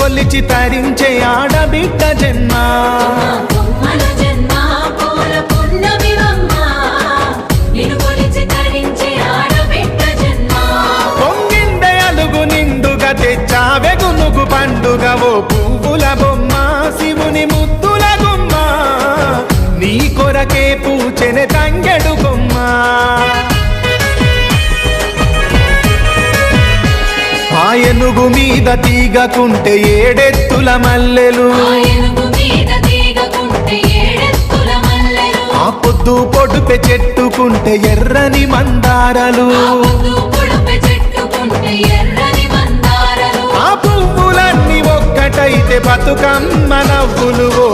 కొలిచి తరించే ఆడబిడ్డ జన్మ పొంగిండే అలుగు నిండుగా తెచ్చావె గునుగు పండుగ ఓ పువ్వుల బొమ్మ శివుని ముద్దుల గుమ్మ నీ కొరకే పూచెనె తంగెడు కొమ్మ ఆ ఏనుగు మీద తీగకుంటే ఏడెత్తుల మల్లెలు ఆ పొద్దు పొడుపె చెట్టుకుంటే ఎర్రని మందారలు ఆ పువ్వులన్నీ ఒక్కటైతే బతుకమ్మ